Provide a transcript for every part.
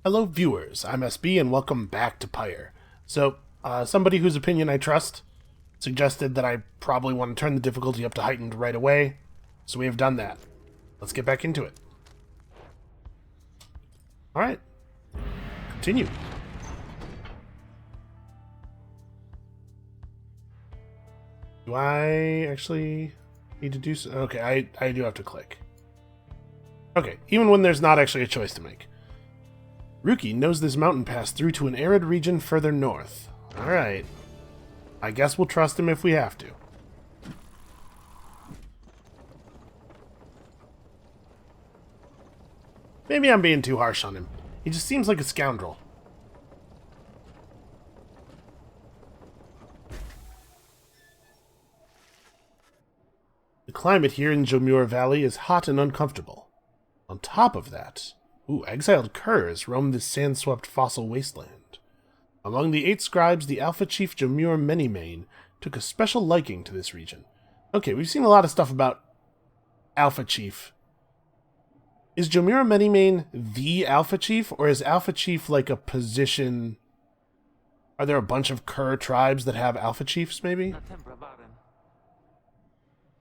Hello viewers, I'm SB and welcome back to Pyre. So, somebody whose opinion I trust suggested that I probably want to turn the difficulty up to heightened right away, so we have done that. Let's get back into it. Alright. Continue. Do I actually need to do so? Okay, I do have to click. Okay, even when there's not actually a choice to make. Rookie knows this mountain pass through to an arid region further north. Alright. I guess we'll trust him if we have to. Maybe I'm being too harsh on him. He just seems like a scoundrel. The climate here in Jomur Valley is hot and uncomfortable. On top of that, exiled curs roam this sand-swept fossil wasteland. Among the 8 scribes, the Alpha Chief Jomur Manymane took a special liking to this region. Okay, we've seen a lot of stuff about Alpha Chief. Is Jomur Manymane the Alpha Chief, or is Alpha Chief like a position? Are there a bunch of cur tribes that have Alpha Chiefs, maybe?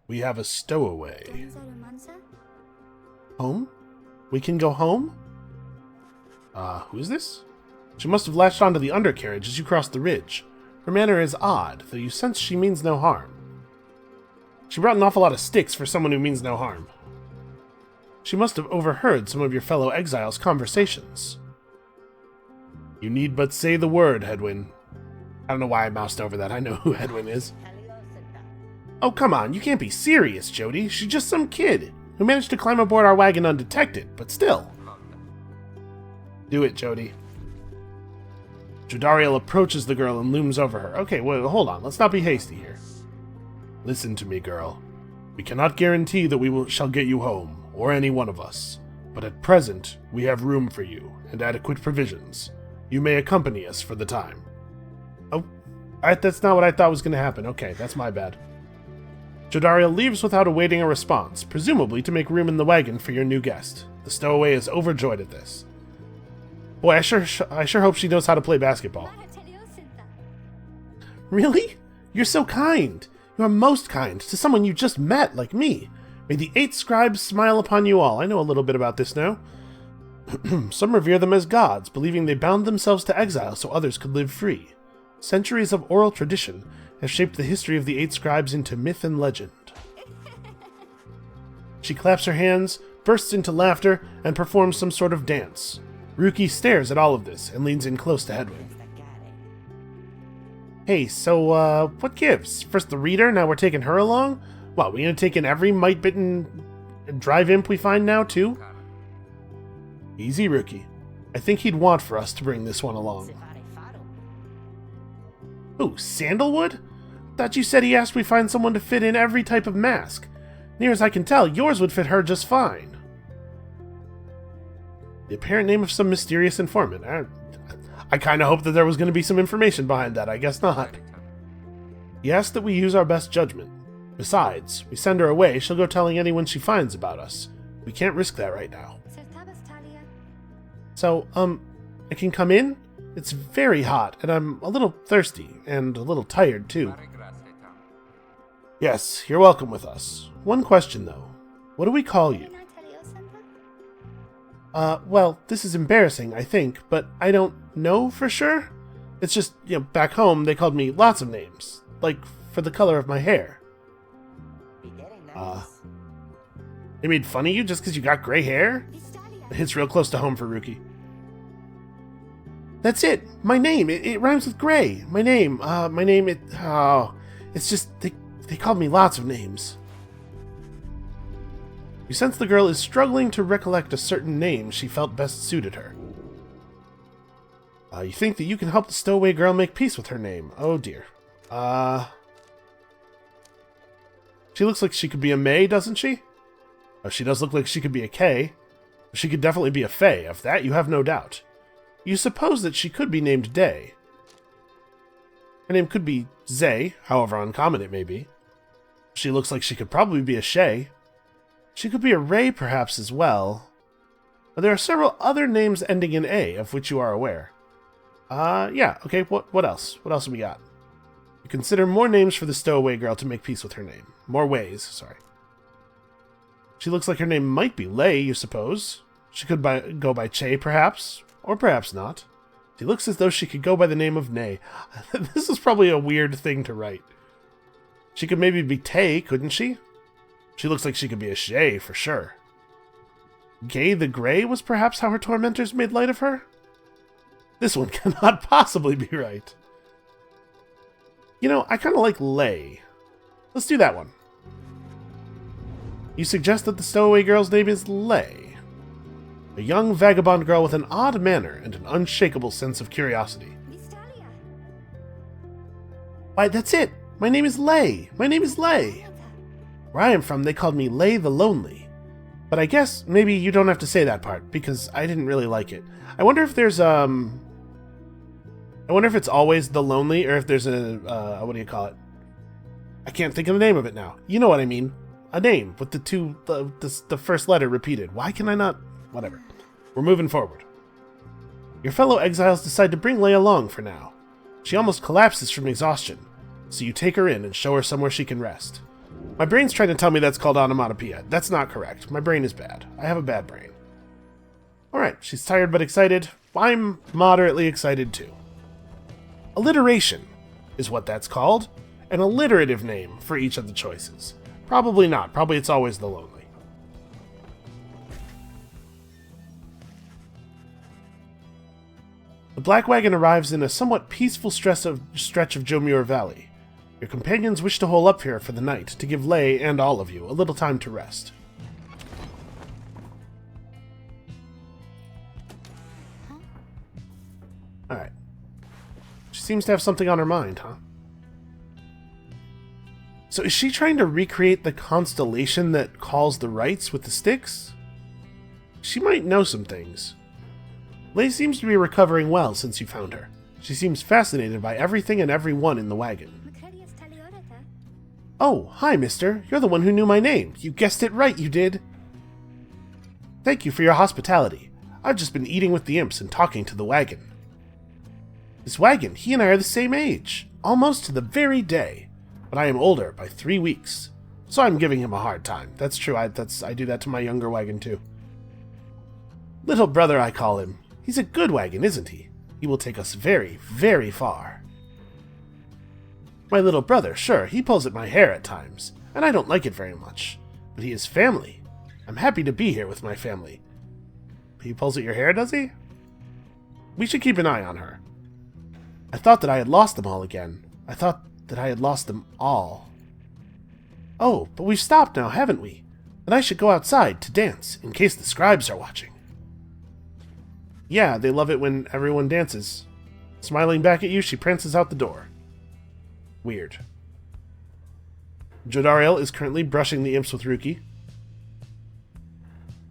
We have a stowaway. Home? We can go home? Who is this? She must have latched onto the undercarriage as you crossed the ridge. Her manner is odd, though you sense she means no harm. She brought an awful lot of sticks for someone who means no harm. She must have overheard some of your fellow exiles' conversations. You need but say the word, Hedwyn. I don't know why I moused over that. I know who Hedwyn is. Oh, come on. You can't be serious, Jody. She's just some kid who managed to climb aboard our wagon undetected, but still. Do it, Jody. Jodariel approaches the girl and looms over her. Okay, well, hold on. Let's not be hasty here. Listen to me, girl. We cannot guarantee that we shall get you home, or any one of us. But at present, we have room for you, and adequate provisions. You may accompany us for the time. Oh, that's not what I thought was going to happen. Okay, that's my bad. Jodariel leaves without awaiting a response, presumably to make room in the wagon for your new guest. The stowaway is overjoyed at this. Boy, I sure hope she knows how to play basketball. Really? You're so kind. You are most kind to someone you just met, like me. May the 8 scribes smile upon you all. I know a little bit about this now. Some revere them as gods, believing they bound themselves to exile so others could live free. Centuries of oral tradition have shaped the history of the 8 scribes into myth and legend. She claps her hands, bursts into laughter, and performs some sort of dance. Ruki stares at all of this and leans in close to Hedwyn. Hey, so, what gives? First the reader, now we're taking her along? What, we gonna take in every mite-bitten drive imp we find now, too? Easy, Ruki. I think he'd want for us to bring this one along. Ooh, sandalwood? Thought you said he asked we find someone to fit in every type of mask. Near as I can tell, yours would fit her just fine. The apparent name of some mysterious informant. I kind of hoped that there was going to be some information behind that. I guess not. He asked that we use our best judgment. Besides, we send her away, she'll go telling anyone she finds about us. We can't risk that right now. So, I can come in? It's very hot, and I'm a little thirsty, and a little tired, too. Yes, you're welcome with us. One question, though. What do we call you? Well, this is embarrassing, I think, but I don't know for sure. It's just, back home, they called me lots of names. Like, for the color of my hair. They made fun of you just because you got gray hair? It's real close to home for Ruki. That's it! My name! It rhymes with gray! It's just, they called me lots of names. You sense the girl is struggling to recollect a certain name she felt best suited her. You think that you can help the stowaway girl make peace with her name. Oh dear. She looks like she could be a May, doesn't she? Oh, she does look like she could be a K. She could definitely be a Fae, of that you have no doubt. You suppose that she could be named Day. Her name could be Zay, however uncommon it may be. She looks like she could probably be a Shay. She could be a Ray, perhaps, as well. But there are several other names ending in A, of which you are aware. Yeah, okay, what else? What else have we got? You consider more names for the stowaway girl to make peace with her name. More ways, sorry. She looks like her name might be Leigh, you suppose. She could go by Che, perhaps. Or perhaps not. She looks as though she could go by the name of Nay. This is probably a weird thing to write. She could maybe be Tay, couldn't she? She looks like she could be a Shay, for sure. Gay the Grey was perhaps how her tormentors made light of her? This one cannot possibly be right. You know, I kind of like Leigh. Let's do that one. You suggest that the stowaway girl's name is Leigh. A young vagabond girl with an odd manner and an unshakable sense of curiosity. Why, that's it! My name is Leigh! My name is Leigh! Where I am from, they called me Leigh the Lonely. But I guess maybe you don't have to say that part, because I didn't really like it. I wonder if there's, I wonder if it's always the Lonely, or if there's a, what do you call it? I can't think of the name of it now. You know what I mean. A name with the first letter repeated. Why can I not? Whatever. We're moving forward. Your fellow exiles decide to bring Leigh along for now. She almost collapses from exhaustion, so you take her in and show her somewhere she can rest. My brain's trying to tell me that's called onomatopoeia. That's not correct. My brain is bad. I have a bad brain. Alright, she's tired but excited. I'm moderately excited too. Alliteration is what that's called. An alliterative name for each of the choices. Probably not. Probably it's always the Lonely. The Black Wagon arrives in a somewhat peaceful stretch of Jomuir Valley. Your companions wish to hole up here for the night to give Leigh and all of you a little time to rest. Alright. She seems to have something on her mind, huh? So is she trying to recreate the constellation that calls the rites with the sticks? She might know some things. Leigh seems to be recovering well since you found her. She seems fascinated by everything and everyone in the wagon. Oh, hi, mister. You're the one who knew my name. You guessed it right, you did. Thank you for your hospitality. I've just been eating with the imps and talking to the wagon. This wagon, he and I are the same age. Almost to the very day. But I am older by 3 weeks. So I'm giving him a hard time. That's true. I do that to my younger wagon, too. Little brother, I call him. He's a good wagon, isn't he? He will take us very, very far. My little brother, sure, he pulls at my hair at times, and I don't like it very much. But he is family. I'm happy to be here with my family. He pulls at your hair, does he? We should keep an eye on her. I thought that I had lost them all again. I thought that I had lost them all. Oh, but we've stopped now, haven't we? And I should go outside to dance, in case the scribes are watching. Yeah, they love it when everyone dances. Smiling back at you, she prances out the door. Weird. Jodariel is currently brushing the imps with Ruki.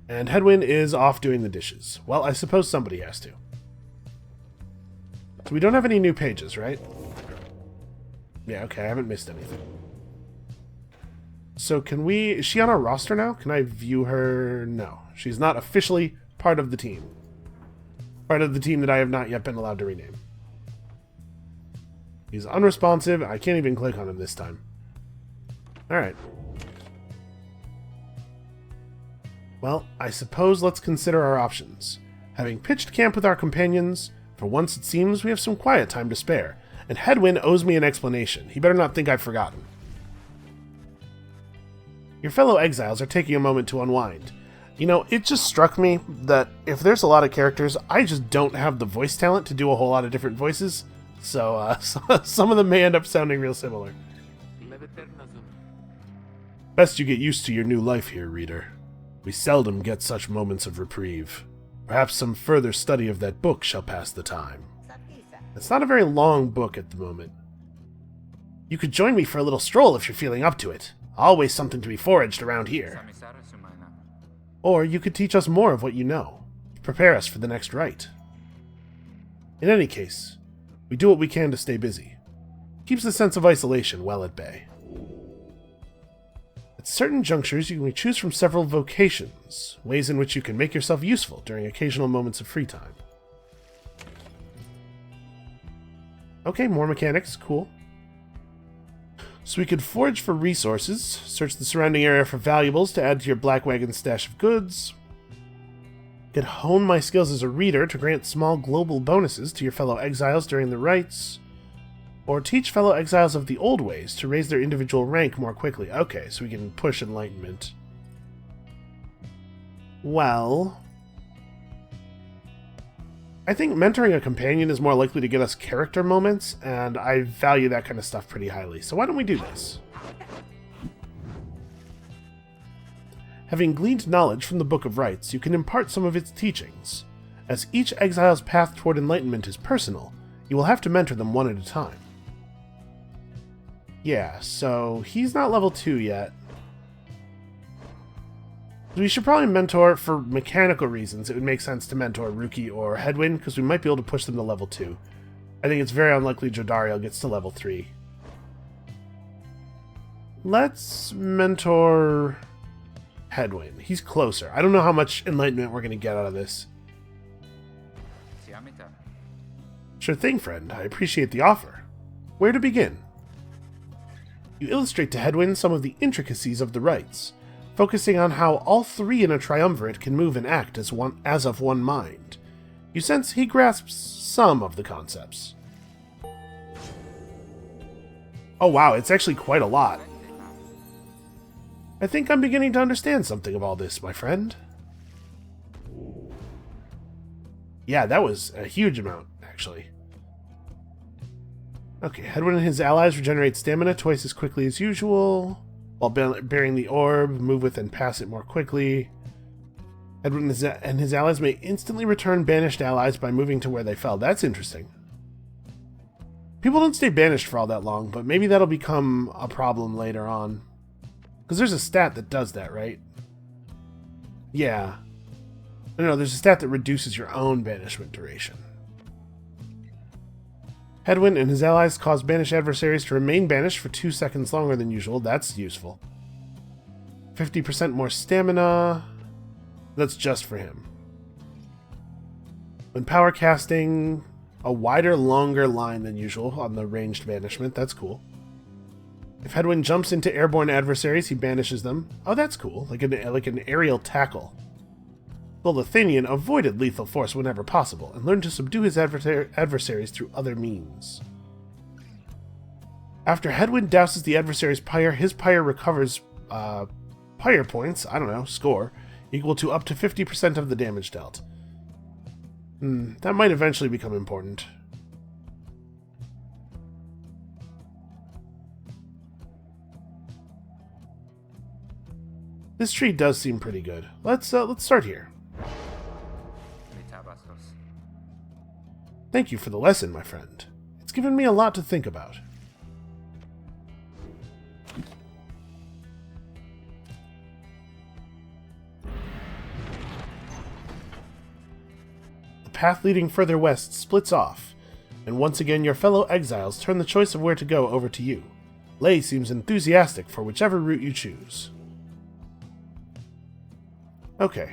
And Hedwyn is off doing the dishes. Well, I suppose somebody has to. So we don't have any new pages, right? Yeah, okay, I haven't missed anything. So can we... Is she on our roster now? Can I view her? No. She's not officially part of the team. Part of the team that I have not yet been allowed to rename. He's unresponsive. I can't even click on him this time. Alright. Well, I suppose let's consider our options. Having pitched camp with our companions, for once it seems we have some quiet time to spare, and Hedwyn owes me an explanation. He better not think I've forgotten. Your fellow exiles are taking a moment to unwind. You know, it just struck me that if there's a lot of characters, I just don't have the voice talent to do a whole lot of different voices. So, some of them may end up sounding real similar. Best you get used to your new life here, reader. We seldom get such moments of reprieve. Perhaps some further study of that book shall pass the time. It's not a very long book at the moment. You could join me for a little stroll if you're feeling up to it. Always something to be foraged around here. Or you could teach us more of what you know. Prepare us for the next rite. In any case, we do what we can to stay busy. Keeps the sense of isolation well at bay. At certain junctures, you may choose from several vocations, ways in which you can make yourself useful during occasional moments of free time. Okay, more mechanics, cool. So we could forage for resources, search the surrounding area for valuables to add to your black wagon stash of goods. Could hone my skills as a reader to grant small global bonuses to your fellow exiles during the rites. Or teach fellow exiles of the old ways to raise their individual rank more quickly. Okay, so we can push enlightenment. Well, I think mentoring a companion is more likely to get us character moments, and I value that kind of stuff pretty highly. So why don't we do this? Having gleaned knowledge from the Book of Rites, you can impart some of its teachings. As each exile's path toward enlightenment is personal, you will have to mentor them one at a time. Yeah, so he's not level 2 yet. We should probably mentor, for mechanical reasons, it would make sense to mentor Ruki or Hedwyn, because we might be able to push them to level 2. I think it's very unlikely Jodariel gets to level 3. Let's mentor Hedwyn. He's closer. I don't know how much enlightenment we're going to get out of this. Sure thing, friend. I appreciate the offer. Where to begin? You illustrate to Hedwyn some of the intricacies of the rites, focusing on how all three in a triumvirate can move and act as of one mind. You sense he grasps some of the concepts. Oh wow, it's actually quite a lot. I think I'm beginning to understand something of all this, my friend. Yeah, that was a huge amount, actually. Okay, Hedwyn and his allies regenerate stamina twice as quickly as usual. While bearing the orb, move with and pass it more quickly. Hedwyn and his allies may instantly return banished allies by moving to where they fell. That's interesting. People don't stay banished for all that long, but maybe that'll become a problem later on. Because there's a stat that does that, right? Yeah. No, there's a stat that reduces your own banishment duration. Hedwyn and his allies cause banished adversaries to remain banished for 2 seconds longer than usual. That's useful. 50% more stamina. That's just for him. When power casting, a wider, longer line than usual on the ranged banishment. That's cool. If Hedwyn jumps into airborne adversaries, he banishes them. Oh, that's cool. Like an aerial tackle. Well, the Athenian avoided lethal force whenever possible, and learned to subdue his adversaries through other means. After Hedwyn douses the adversary's pyre, his pyre recovers pyre points, score, equal to up to 50% of the damage dealt. That might eventually become important. This tree does seem pretty good. Let's start here. Thank you for the lesson, my friend. It's given me a lot to think about. The path leading further west splits off, and once again your fellow exiles turn the choice of where to go over to you. Leigh seems enthusiastic for whichever route you choose. Okay,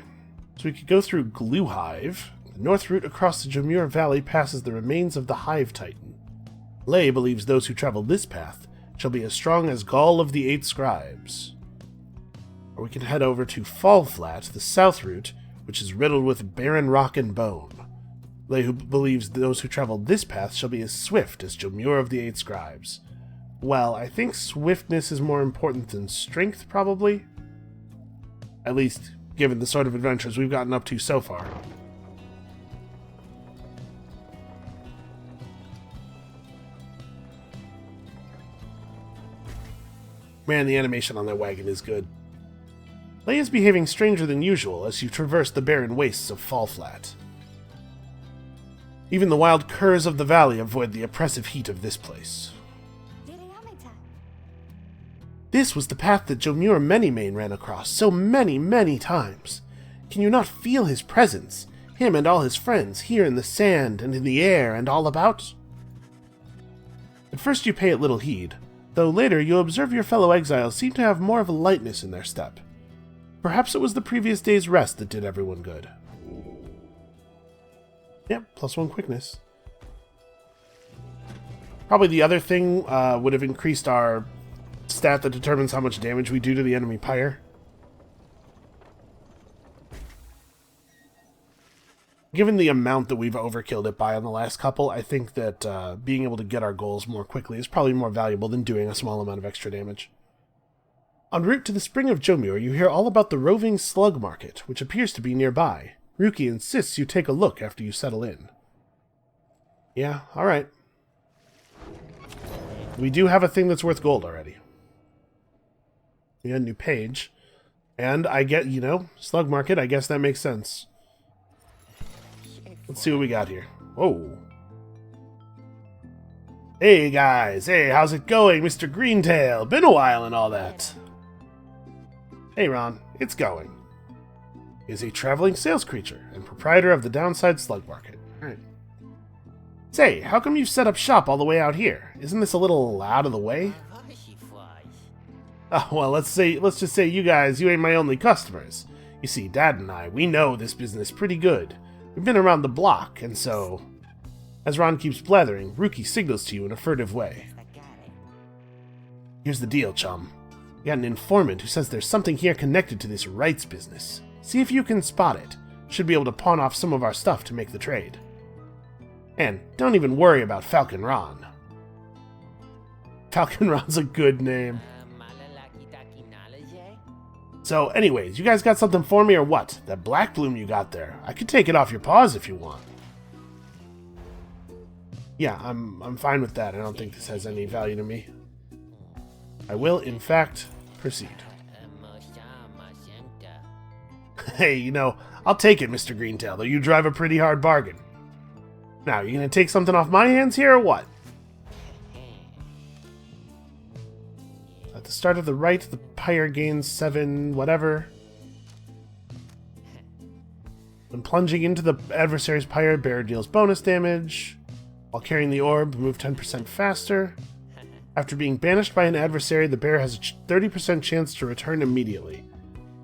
so we could go through Glue Hive. The north route across the Jomur Valley passes the remains of the Hive Titan. Leigh believes those who travel this path shall be as strong as Gaul of the Eight Scribes. Or we can head over to Fall Flat, the south route, which is riddled with barren rock and bone. Leigh believes those who travel this path shall be as swift as Jomur of the Eight Scribes. Well, I think swiftness is more important than strength, probably. At least, given the sort of adventures we've gotten up to so far. Man, the animation on that wagon is good. Leigh is behaving stranger than usual as you traverse the barren wastes of Fall Flat. Even the wild curs of the valley avoid the oppressive heat of this place. This was the path that Jomur Manymane ran across so many times. Can you not feel his presence, him and all his friends, here in the sand and in the air and all about? At first you pay it little heed, though later you'll observe your fellow exiles seem to have more of a lightness in their step. Perhaps it was the previous day's rest that did everyone good. Yep, +1 quickness. Probably the other thing would have increased our stat that determines how much damage we do to the enemy Pyre. Given the amount that we've overkilled it by on the last couple, I think that being able to get our goals more quickly is probably more valuable than doing a small amount of extra damage. En route to the Spring of Jomur, you hear all about the roving slug market, which appears to be nearby. Ruki insists you take a look after you settle in. Yeah, alright. We do have a thing that's worth gold already. We got a new page. And I get, you know, slug market, I guess that makes sense. Let's see what we got here. Whoa. Hey guys, hey, how's it going, Mr. Greentail? Been a while and all that. Hey Ron, it's going. Is a traveling sales creature and proprietor of the Downside Slug Market. Alright. Say, how come you've set up shop all the way out here? Isn't this a little out of the way? Oh, well, let's just say you ain't my only customers. You see, Dad and I, we know this business pretty good. We've been around the block, and so... As Ron keeps blathering, Ruki signals to you in a furtive way. Here's the deal, chum. We got an informant who says there's something here connected to this rights business. See if you can spot it. Should be able to pawn off some of our stuff to make the trade. And don't even worry about Falcon Ron. Falcon Ron's a good name. So anyways, you guys got something for me or what? That black bloom you got there. I could take it off your paws if you want. Yeah, I'm fine with that. I don't think this has any value to me. I will, in fact, proceed. Hey, you know, I'll take it, Mr. Greentail, though you drive a pretty hard bargain. Now, you gonna take something off my hands here, or what? At the start of the rite, the Pyre gains 7 whatever. When plunging into the adversary's Pyre, bearer deals bonus damage. While carrying the orb, move 10% faster. After being banished by an adversary, the bearer has a 30% chance to return immediately.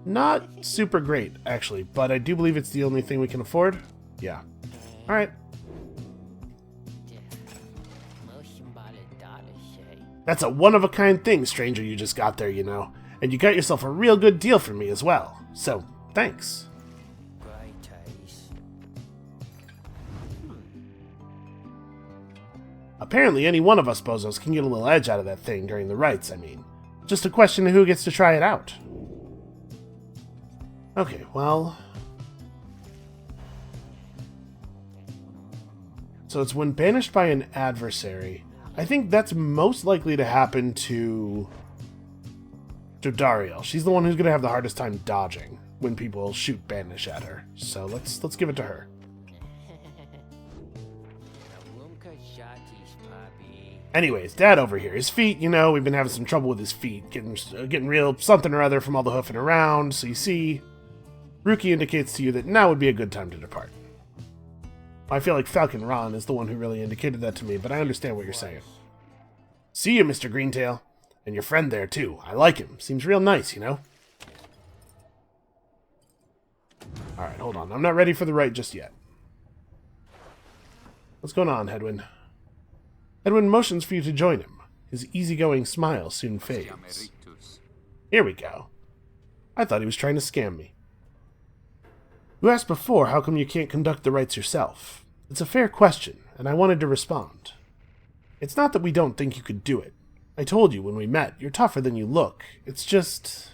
Not super great, actually, but I do believe it's the only thing we can afford. Yeah. Alright. That's a one-of-a-kind thing, stranger, you just got there, you know. And you got yourself a real good deal from me as well. So, thanks. Apparently, any one of us bozos can get a little edge out of that thing during the rites, I mean. Just a question of who gets to try it out. Okay, well... So it's when banished by an adversary. I think that's most likely to happen to Dariel. She's the one who's going to have the hardest time dodging when people shoot banish at her. So let's give it to her. Anyways, Dad over here. His feet, you know, we've been having some trouble with his feet. Getting real something or other from all the hoofing around. So you see, Ruki indicates to you that now would be a good time to depart. I feel like Falcon Ron is the one who really indicated that to me, but I understand what you're saying. See you, Mr. Greentail. And your friend there, too. I like him. Seems real nice, you know? Alright, hold on. I'm not ready for the rite just yet. What's going on, Hedwyn? Hedwyn motions for you to join him. His easygoing smile soon fades. Here we go. I thought he was trying to scam me. You asked before how come you can't conduct the rites yourself. It's a fair question, and I wanted to respond. It's not that we don't think you could do it. I told you when we met, you're tougher than you look. It's just...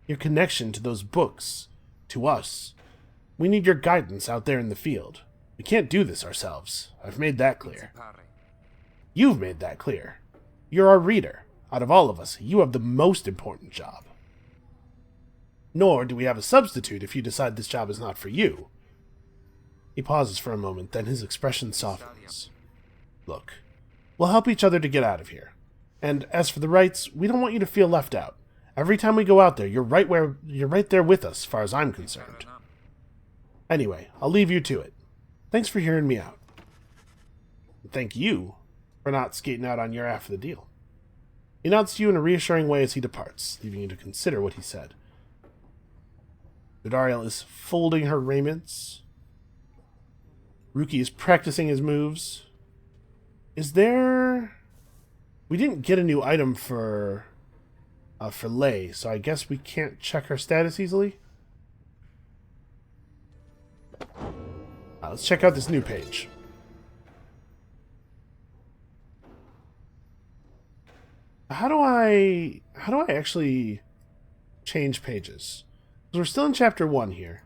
your connection to those books. To us. We need your guidance out there in the field. We can't do this ourselves. I've made that clear. You've made that clear. You're our reader. Out of all of us, you have the most important job. Nor do we have a substitute if you decide this job is not for you. He pauses for a moment, then his expression softens. Look, we'll help each other to get out of here. And as for the rites, we don't want you to feel left out. Every time we go out there, you're right there with us, as far as I'm concerned. Anyway, I'll leave you to it. Thanks for hearing me out. And thank you for not skating out on your half of the deal. He nods to you in a reassuring way as he departs, leaving you to consider what he said. Dariel is folding her raiments. Ruki is practicing his moves. Is there... We didn't get a new item for Leigh, so I guess we can't check her status easily. Let's check out this new page. How do I actually change pages? Because we're still in chapter 1 here.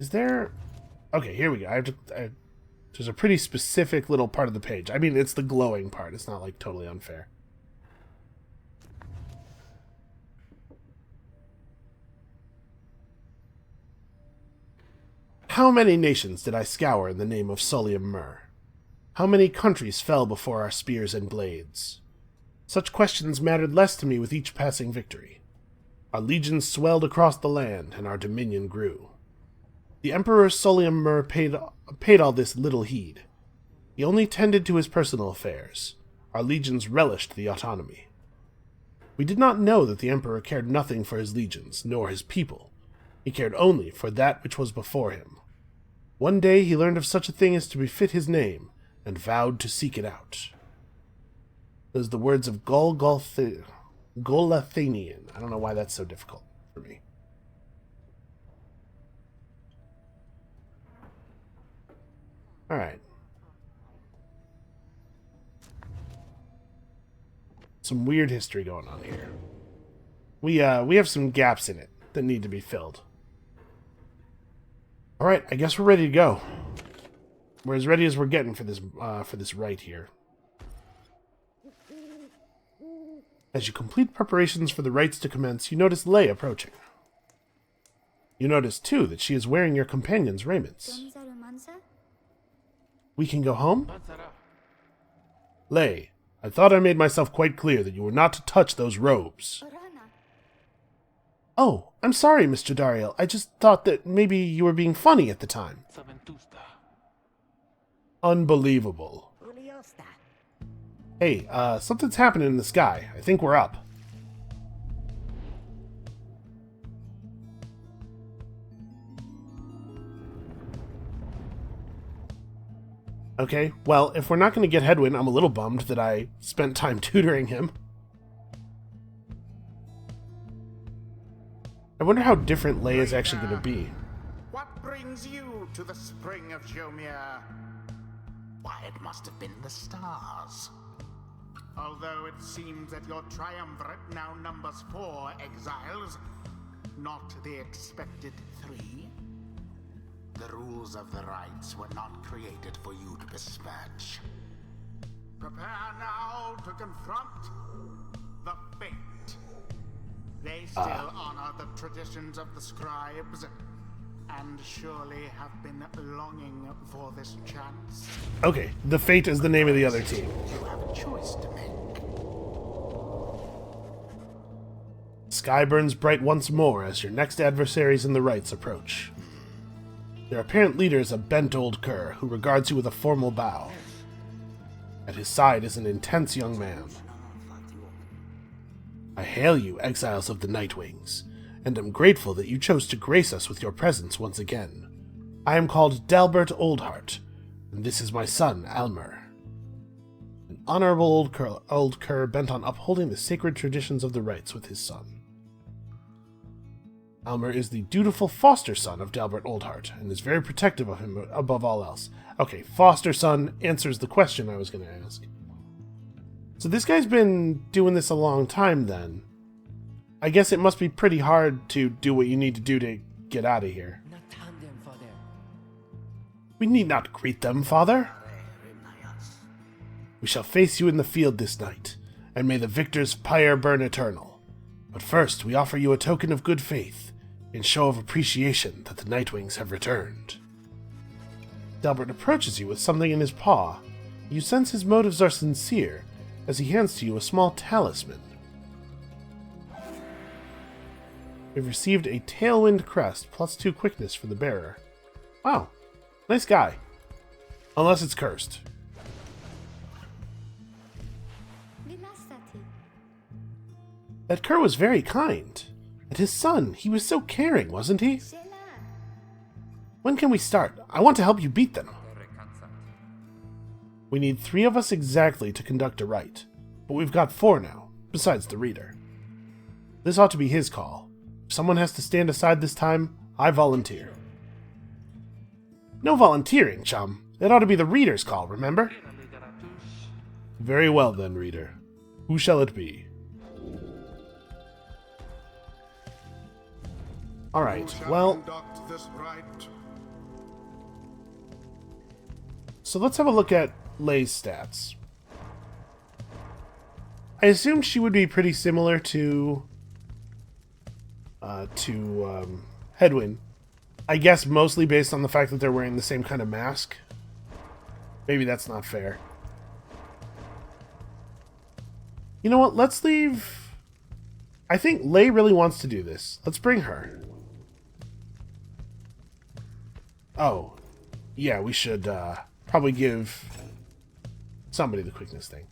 Is there... Okay, here we go. There's a pretty specific little part of the page. I mean, it's the glowing part. It's not, like, totally unfair. How many nations did I scour in the name of Solium Mur? How many countries fell before our spears and blades? Such questions mattered less to me with each passing victory. Our legions swelled across the land, and our dominion grew. The Emperor Solium Mur paid all this little heed. He only tended to his personal affairs. Our legions relished the autonomy. We did not know that the Emperor cared nothing for his legions, nor his people. He cared only for that which was before him. One day he learned of such a thing as to befit his name, and vowed to seek it out. Those are the words of Golathanian. I don't know why that's so difficult for me. Alright. Some weird history going on here. We have some gaps in it that need to be filled. Alright, I guess we're ready to go. We're as ready as we're getting for this rite here. As you complete preparations for the rites to commence, you notice Leigh approaching. You notice, too, that she is wearing your companion's raiments. We can go home? Leigh, I thought I made myself quite clear that you were not to touch those robes. Oh, I'm sorry, Mr. Dariel. I just thought that maybe you were being funny at the time. Unbelievable. Hey, something's happening in the sky. I think we're up. Okay, well, if we're not going to get headwind, I'm a little bummed that I spent time tutoring him. I wonder how different Leigh is actually going to be. What brings you to the spring of Jomir? Why, it must have been the stars. Although it seems that your triumvirate now numbers 4 exiles, not the expected 3. The rules of the rites were not created for you to besmirch. Prepare now to confront the fate. They still honor the traditions of the scribes, and surely have been longing for this chance. Okay, the Fate is the name of the other team. You have a choice to make. Sky burns bright once more as your next adversaries in the rites approach. Their apparent leader is a bent old cur who regards you with a formal bow. At his side is an intense young man. I hail you, exiles of the Nightwings, and am grateful that you chose to grace us with your presence once again. I am called Dalbert Oldheart, and this is my son, Almer. An honorable old cur bent on upholding the sacred traditions of the rites with his son. Almer is the dutiful foster son of Dalbert Oldheart, and is very protective of him above all else. Okay, foster son answers the question I was going to ask. So this guy's been doing this a long time then. I guess it must be pretty hard to do what you need to do to get out of here. We need not greet them, father. We shall face you in the field this night, and may the victor's pyre burn eternal. But first, we offer you a token of good faith, in show of appreciation that the Nightwings have returned. Dalbert approaches you with something in his paw. You sense his motives are sincere, as he hands to you a small talisman. We've received a Tailwind crest, +2 quickness for the bearer. Wow, nice guy. Unless it's cursed. That cur was very kind. And his son, he was so caring, wasn't he? When can we start? I want to help you beat them. We need 3 of us exactly to conduct a rite, but we've got 4 now, besides the reader. This ought to be his call. If someone has to stand aside this time, I volunteer. No volunteering, chum. It ought to be the reader's call, remember? Very well then, reader. Who shall it be? Alright, well... So let's have a look at Leigh's stats. I assumed she would be pretty similar to Hedwyn. I guess mostly based on the fact that they're wearing the same kind of mask. Maybe that's not fair. You know what? Let's leave... I think Leigh really wants to do this. Let's bring her. Oh. Yeah, we should probably give somebody the quickness thing.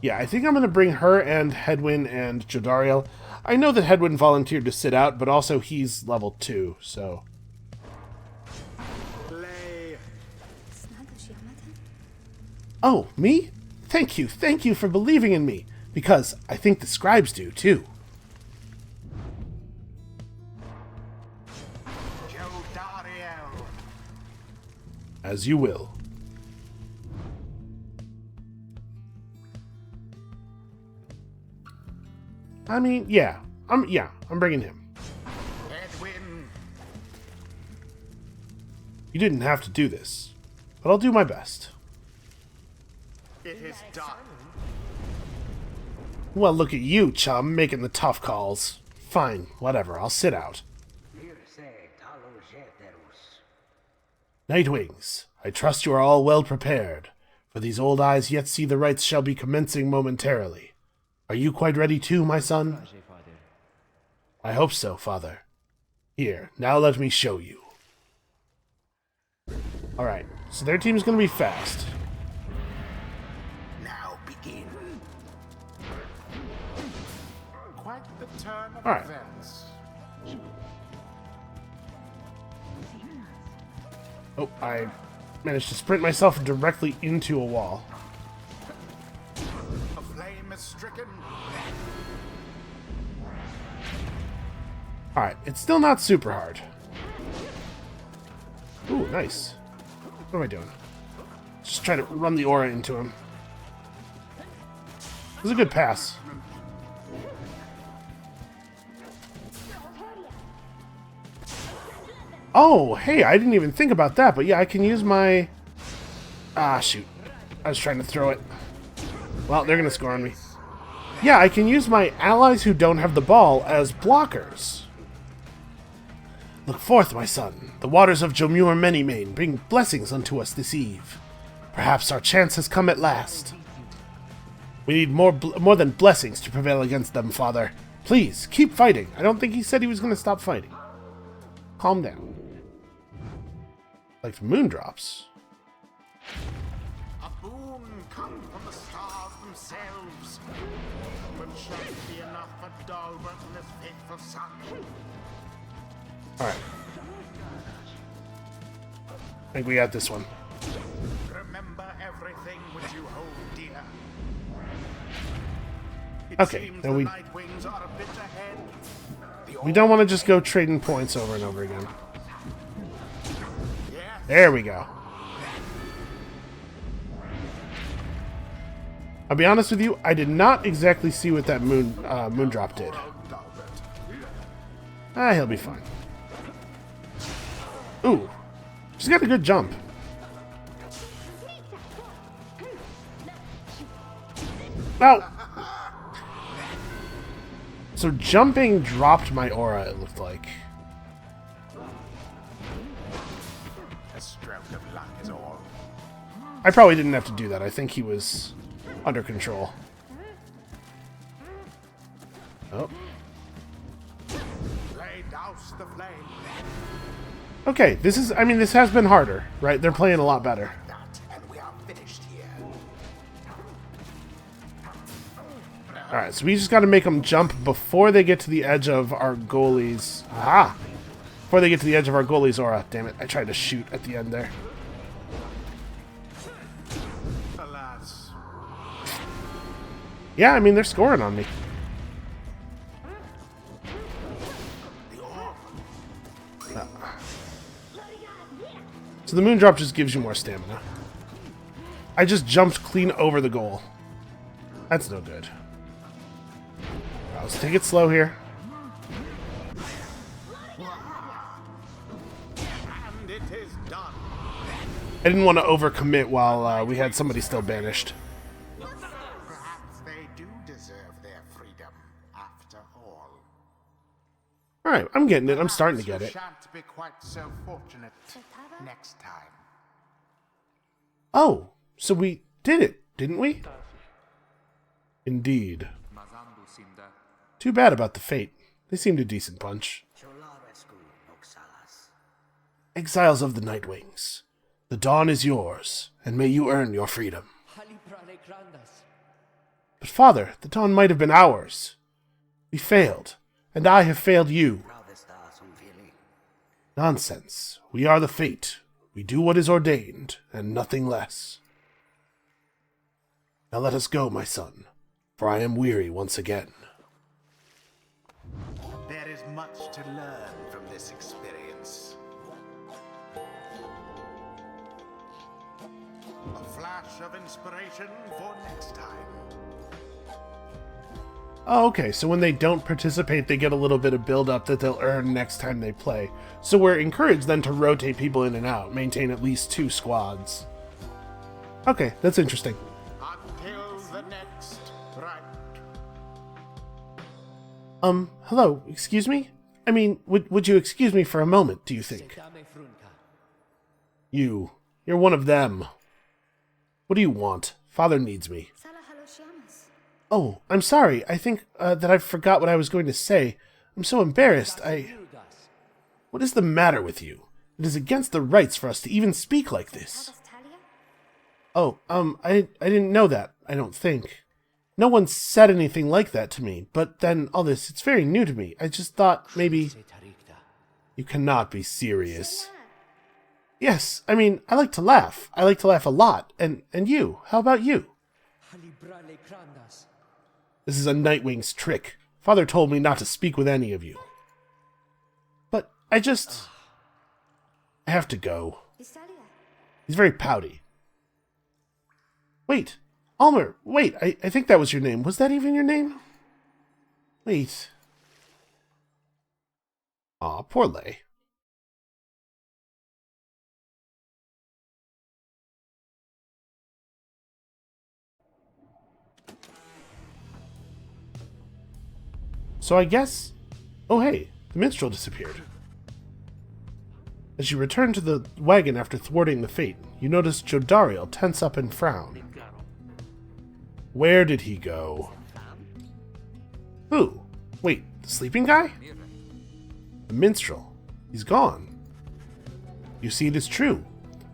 Yeah, I think I'm going to bring her and Hedwyn and Jodariel. I know that Hedwyn volunteered to sit out, but also he's level 2, so... Leigh. Oh, me? Thank you for believing in me, because I think the scribes do, too. Jodariel. As you will. I mean, yeah, I'm bringing him. Edwin. You didn't have to do this, but I'll do my best. It is done. Well, look at you, chum, making the tough calls. Fine, whatever, I'll sit out. Nightwings, I trust you are all well prepared, for these old eyes yet see the rites shall be commencing momentarily. Are you quite ready too, my son? I hope so, father. Here, now let me show you. Alright, so their team's gonna be fast. Now begin. Quite the turn of Alright. events. Oh, I managed to sprint myself directly into a wall. The flame is stricken. Alright, it's still not super hard. Ooh, nice. What am I doing? Just trying to run the aura into him. It was a good pass. Oh, hey, I didn't even think about that, but yeah, I can use my... Ah, shoot. I was trying to throw it. Well, they're going to score on me. Yeah, I can use my allies who don't have the ball as blockers. Look forth, my son. The waters of Jomur Many-Mane bring blessings unto us this eve. Perhaps our chance has come at last. We need more than blessings to prevail against them, father. Please, keep fighting. I don't think he said he was going to stop fighting. Calm down. Like moondrops. A boon come from the stars themselves. But shall it be enough for Dalbert and his faithful son? Alright. I think we got this one. Remember everything which you hold dear. It Okay, seems then the we... Nightwings are a bit ahead. We don't want to just go trading points over and over again. Yes. There we go. I'll be honest with you, I did not exactly see what that moondrop did. Ah, he'll be fine. Ooh, she's got a good jump. Ow! So jumping dropped my aura, it looked like. A stroke of luck is all. I probably didn't have to do that. I think he was under control. Oh. Lay douse the flame. Okay, this is, I mean, this has been harder, right? They're playing a lot better. That, and we are finished here. Alright, so we just gotta make them jump before they get to the edge of our goalie's... Aha! Before they get to the edge of our goalie's aura. Damn it, I tried to shoot at the end there. Alas. Yeah, I mean, they're scoring on me. So the moon drop just gives you more stamina. I just jumped clean over the goal. That's no good. Let's take it slow here. And it is done. I didn't want to overcommit while we had somebody still banished. Perhaps they do deserve their freedom, after all. Alright, I'm getting it. I'm starting to get You it. shan't be quite so fortunate next time. Oh, so we did it, didn't we? Indeed. Too bad about the fate. They seemed a decent bunch. Exiles of the Nightwings, the dawn is yours, and may you earn your freedom. But father, the dawn might have been ours. We failed, and I have failed you. Nonsense. We are the fate. We do what is ordained, and nothing less. Now let us go, my son, for I am weary once again. There is much to learn from this experience. A flash of inspiration for next time. Oh, okay, so when they don't participate, they get a little bit of build-up that they'll earn next time they play. So we're encouraged then to rotate people in and out, maintain at least 2 squads. Okay, that's interesting. Until the next rite. Hello, excuse me? I mean, would you excuse me for a moment, do you think? You're one of them. What do you want? Father needs me. Oh, I'm sorry. I think that I forgot what I was going to say. I'm so embarrassed. What is the matter with you? It is against the rites for us to even speak like this. Oh, I didn't know that, I don't think. No one said anything like that to me, but then all this, it's very new to me. I just thought maybe... You cannot be serious. Yes, I mean, I like to laugh. I like to laugh a lot. And you? How about you? This is a Nightwing's trick. Father told me not to speak with any of you. But I have to go. He's very pouty. Wait, Almer, wait, I think that was your name. Was that even your name? Wait. Aw, poor Leigh. So I guess... Oh hey, the minstrel disappeared. As you return to the wagon after thwarting the fate, you notice Jodariel tense up and frown. Where did he go? Who? Wait, the sleeping guy? The minstrel. He's gone. You see, it is true.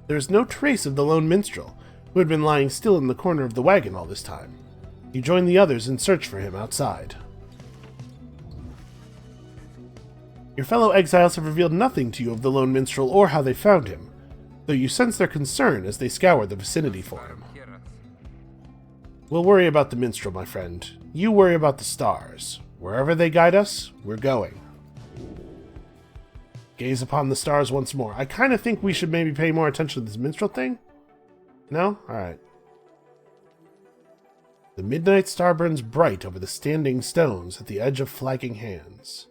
There is no trace of the lone minstrel, who had been lying still in the corner of the wagon all this time. You join the others in search for him outside. Your fellow exiles have revealed nothing to you of the lone minstrel or how they found him, though you sense their concern as they scour the vicinity for him. We'll worry about the minstrel, my friend. You worry about the stars. Wherever they guide us, we're going. Gaze upon the stars once more. I kind of think we should maybe pay more attention to this minstrel thing. No? Alright. The midnight star burns bright over the standing stones at the edge of flagging hands.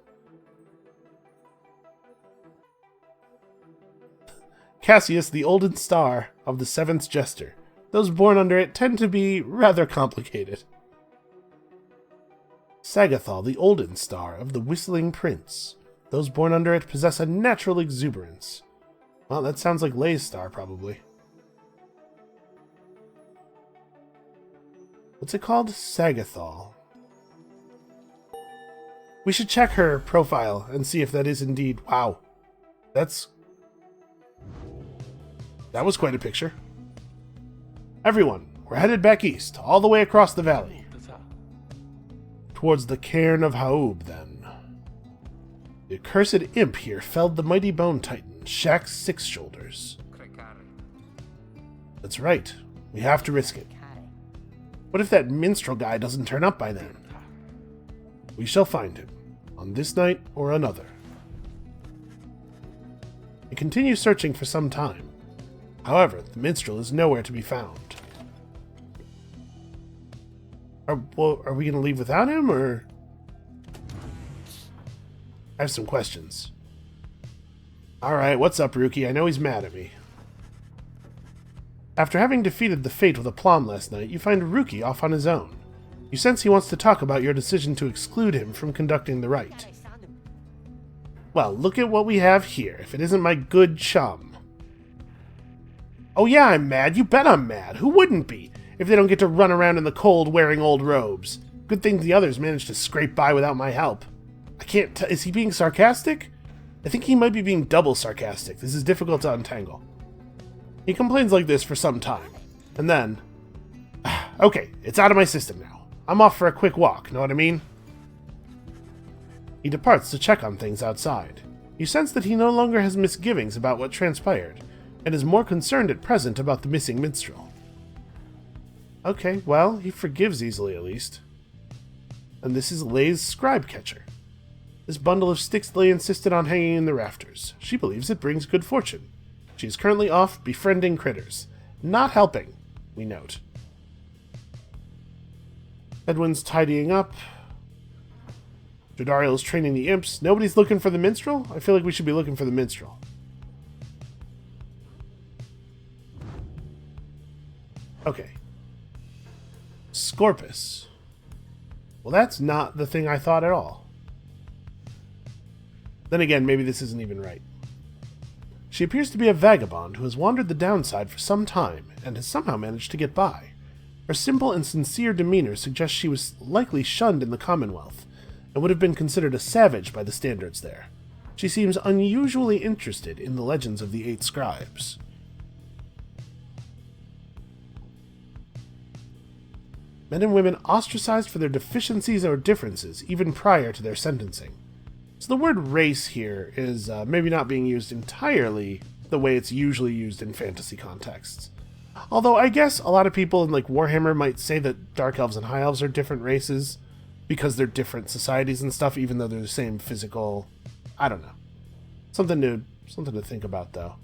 Cassius, the olden star of the seventh jester. Those born under it tend to be rather complicated. Sagathol, the olden star of the whistling prince. Those born under it possess a natural exuberance. Well, that sounds like Leigh's star, probably. What's it called? Sagathol. We should check her profile and see if that is indeed... Wow. That's That was quite a picture. Everyone, we're headed back east, all the way across the valley. Towards the cairn of Haub, then. The accursed imp here felled the mighty bone titan, Shaq's Six Shoulders. That's right. We have to risk it. What if that minstrel guy doesn't turn up by then? We shall find him, on this night or another. We continue searching for some time. However, the minstrel is nowhere to be found. Are we going to leave without him, or...? I have some questions. Alright, what's up, Rookie? I know he's mad at me. After having defeated the Fate with aplomb last night, you find Rookie off on his own. You sense he wants to talk about your decision to exclude him from conducting the rite. Well, look at what we have here, if it isn't my good chum. Oh yeah, I'm mad. You bet I'm mad. Who wouldn't be, if they don't get to run around in the cold wearing old robes? Good thing the others managed to scrape by without my help. I can't is he being sarcastic? I think he might be being double sarcastic. This is difficult to untangle. He complains like this for some time, and then... Okay, it's out of my system now. I'm off for a quick walk, know what I mean? He departs to check on things outside. You sense that he no longer has misgivings about what transpired, and is more concerned at present about the missing minstrel. Okay, well, he forgives easily at least. And this is Leigh's scribe catcher. This bundle of sticks Leigh insisted on hanging in the rafters. She believes it brings good fortune. She is currently off befriending critters. Not helping, we note. Edwin's tidying up. Jodariel's training the imps. Nobody's looking for the minstrel? I feel like we should be looking for the minstrel. Okay. Scorpus. Well, that's not the thing I thought at all. Then again, maybe this isn't even right. She appears to be a vagabond who has wandered the downside for some time and has somehow managed to get by. Her simple and sincere demeanor suggests she was likely shunned in the Commonwealth and would have been considered a savage by the standards there. She seems unusually interested in the legends of the 8 scribes. Men and women ostracized for their deficiencies or differences even prior to their sentencing. So the word race here is maybe not being used entirely the way it's usually used in fantasy contexts. Although I guess a lot of people in like Warhammer might say that Dark Elves and High Elves are different races because they're different societies and stuff, even though they're the same physical... I don't know. Something to think about, though.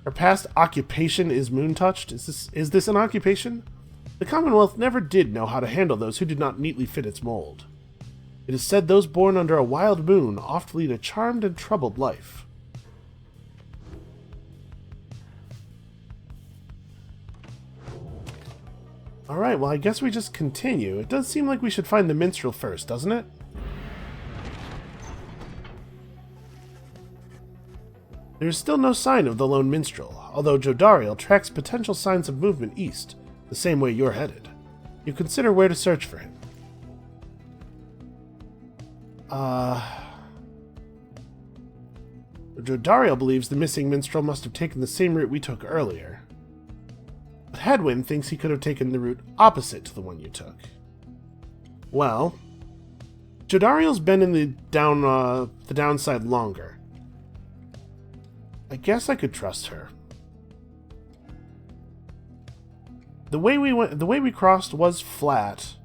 Her past occupation is moon-touched. Is this an occupation? The Commonwealth never did know how to handle those who did not neatly fit its mold. It is said those born under a wild moon oft lead a charmed and troubled life. Alright, well I guess we just continue. It does seem like we should find the minstrel first, doesn't it? There is still no sign of the lone minstrel, although Jodariel tracks potential signs of movement east, the same way you're headed. You consider where to search for him. Jodariel believes the missing minstrel must have taken the same route we took earlier. But Hedwyn thinks he could have taken the route opposite to the one you took. Well, Jodariel's been in the downside longer. I guess I could trust her. The way we crossed was flat,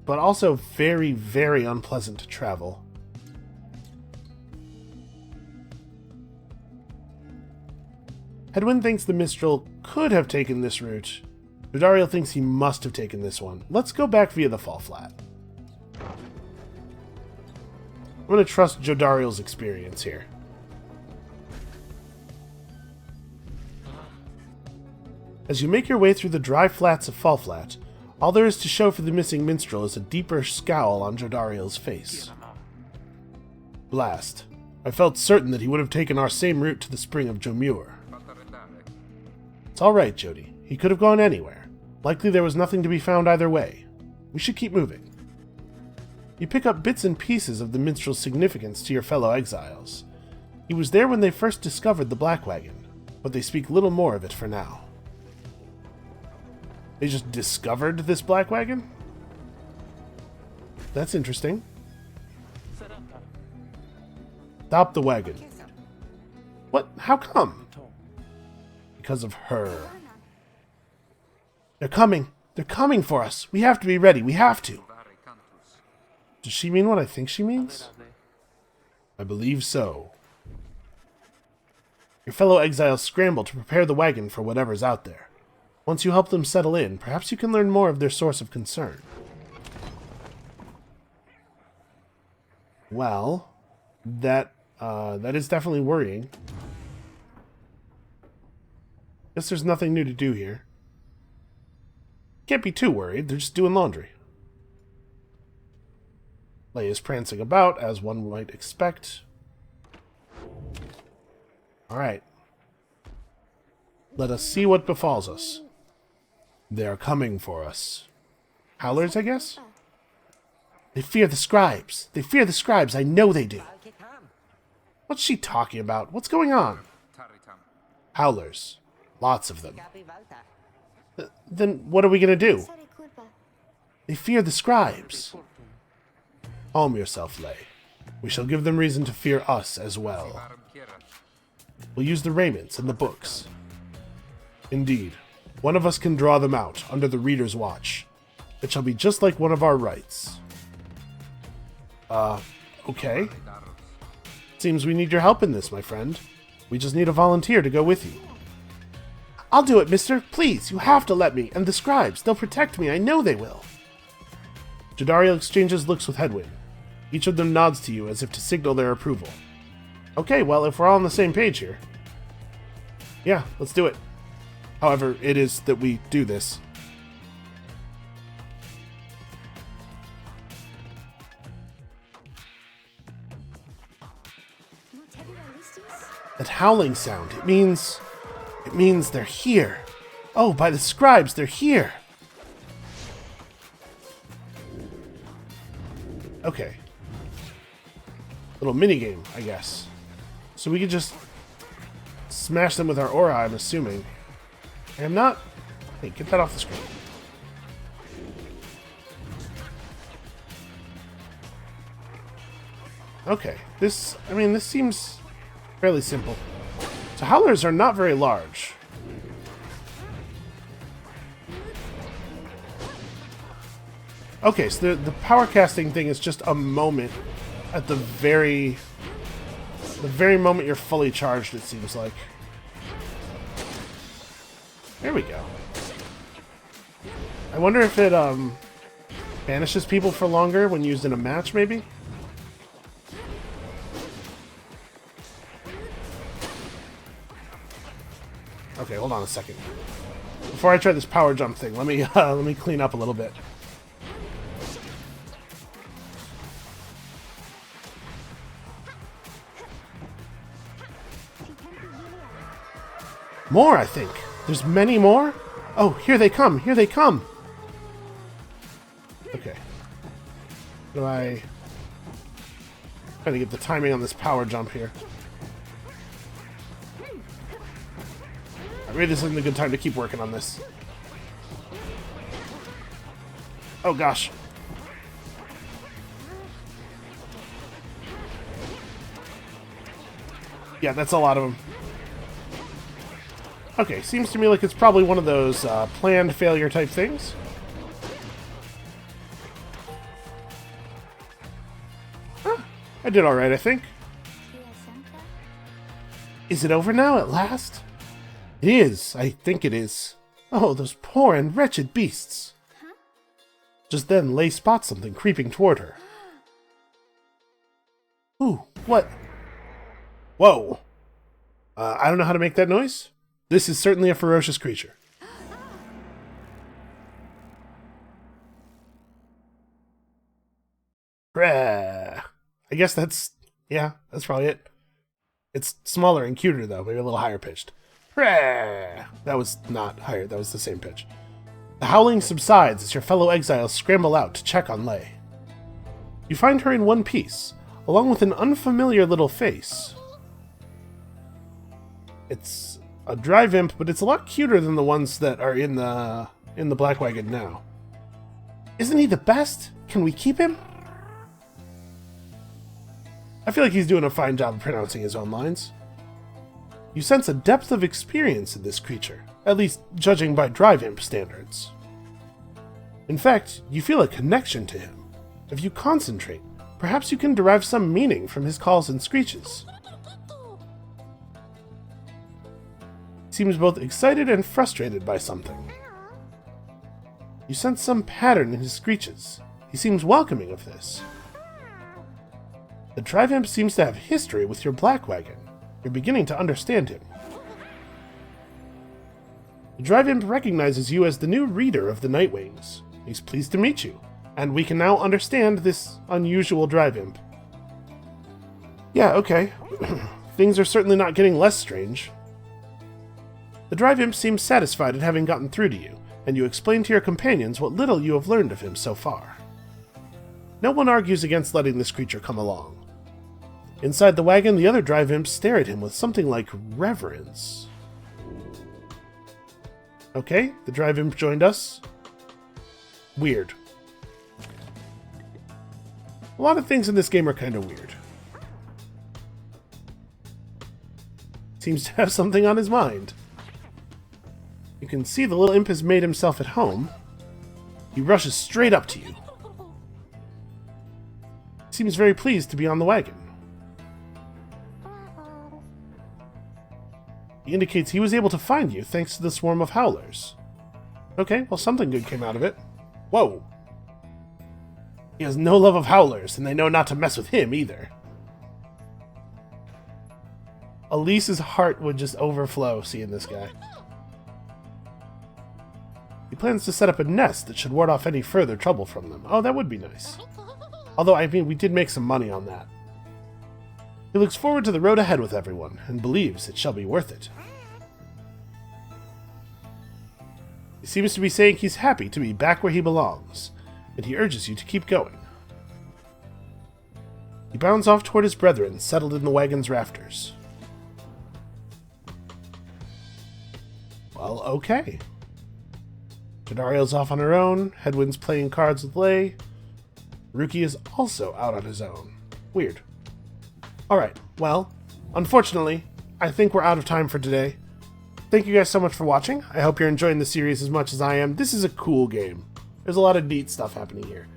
but also very, very unpleasant to travel. Hedwyn thinks the minstrel could have taken this route. Jodariel thinks he must have taken this one. Let's go back via the fall flat. I'm going to trust Jodariel's experience here. As you make your way through the dry flats of Fall Flat, all there is to show for the missing minstrel is a deeper scowl on Jodariel's face. Blast. I felt certain that he would have taken our same route to the spring of Jomur. It's alright, Jody. He could have gone anywhere. Likely there was nothing to be found either way. We should keep moving. You pick up bits and pieces of the minstrel's significance to your fellow exiles. He was there when they first discovered the black wagon. but they speak little more of it for now. They just discovered this black wagon? That's interesting. Stop the wagon. What? How come? Because of her. They're coming. They're coming for us. We have to be ready. We have to. Does she mean what I think she means? I believe so. Your fellow exiles scramble to prepare the wagon for whatever's out there. Once you help them settle in, perhaps you can learn more of their source of concern. Well, that is definitely worrying. Guess there's nothing new to do here. Can't be too worried, they're just doing laundry. Leigh is prancing about, as one might expect. Alright. Let us see what befalls us. They are coming for us. Howlers, I guess? They fear the scribes. They fear the scribes, I know they do. What's she talking about? What's going on? Howlers. Lots of them. Then what are we going to do? They fear the scribes. Calm yourself, Leigh. We shall give them reason to fear us as well. We'll use the raiments and the books. Indeed, one of us can draw them out under the reader's watch. It shall be just like one of our rites. Okay. Seems we need your help in this, my friend. We just need a volunteer to go with you. I'll do it, mister. Please, you have to let me. And the scribes, they'll protect me. I know they will. Jadariel exchanges looks with Hedwyn. Each of them nods to you as if to signal their approval. Okay, well, if we're all on the same page here. Yeah, let's do it. However, it is that we do this. That howling sound, it means they're here. Oh, by the scribes, they're here. Okay. Little minigame, I guess. So we could just smash them with our aura, I'm assuming. I'm not... Hey, get that off the screen. Okay, this seems fairly simple. So howlers are not very large. Okay, so the power casting thing is just a moment at the very moment you're fully charged, it seems like. There we go. I wonder if it banishes people for longer when used in a match, maybe? Okay, hold on a second. Before I try this power jump thing, let me clean up a little bit. More, I think. There's many more? Oh, here they come! Here they come! Okay. Trying to get the timing on this power jump here. Maybe this isn't a good time to keep working on this. Oh gosh. Yeah, that's a lot of them. Okay, seems to me like it's probably one of those planned failure type things. Huh, I did alright, I think. Is it over now, at last? It is. I think it is. Oh, those poor and wretched beasts. Huh? Just then, Leigh spots something creeping toward her. Ooh, what? Whoa. I don't know how to make that noise. This is certainly a ferocious creature. I guess that's probably it. It's smaller and cuter, though, maybe a little higher pitched. That was not higher, that was the same pitch. The howling subsides as your fellow exiles scramble out to check on Leigh. You find her in one piece, along with an unfamiliar little face. It's a drive imp, but it's a lot cuter than the ones that are in the black wagon now. Isn't he the best? Can we keep him? I feel like he's doing a fine job of pronouncing his own lines. You sense a depth of experience in this creature, at least judging by drive imp standards. In fact, you feel a connection to him. If you concentrate, perhaps you can derive some meaning from his calls and screeches. He seems both excited and frustrated by something. You sense some pattern in his screeches. He seems welcoming of this. The drive imp seems to have history with your black wagon. You're beginning to understand him. The drive imp recognizes you as the new reader of the Nightwings. He's pleased to meet you, and we can now understand this unusual drive imp. Yeah, okay. Things are certainly not getting less strange. The drive imp seems satisfied at having gotten through to you, and you explain to your companions what little you have learned of him so far. No one argues against letting this creature come along. Inside the wagon, the other drive imps stare at him with something like reverence. Okay, the drive imp joined us. Weird. A lot of things in this game are kind of weird. Seems to have something on his mind. You can see the little imp has made himself at home. He rushes straight up to you. Seems very pleased to be on the wagon. He indicates he was able to find you thanks to the swarm of howlers. Okay, well, something good came out of it. Whoa! He has no love of howlers, and they know not to mess with him either. Elise's heart would just overflow seeing this guy. He plans to set up a nest that should ward off any further trouble from them. Oh, that would be nice. Although, I mean, we did make some money on that. He looks forward to the road ahead with everyone, and believes it shall be worth it. He seems to be saying he's happy to be back where he belongs, and he urges you to keep going. He bounds off toward his brethren, settled in the wagon's rafters. Well, okay. Jadariel's off on her own, Headwind's playing cards with Leigh. Ruki is also out on his own. Weird. Alright, well, unfortunately, I think we're out of time for today. Thank you guys so much for watching. I hope you're enjoying the series as much as I am. This is a cool game. There's a lot of neat stuff happening here.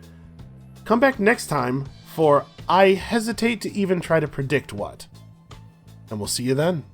Come back next time for I hesitate to even try to predict what. And we'll see you then.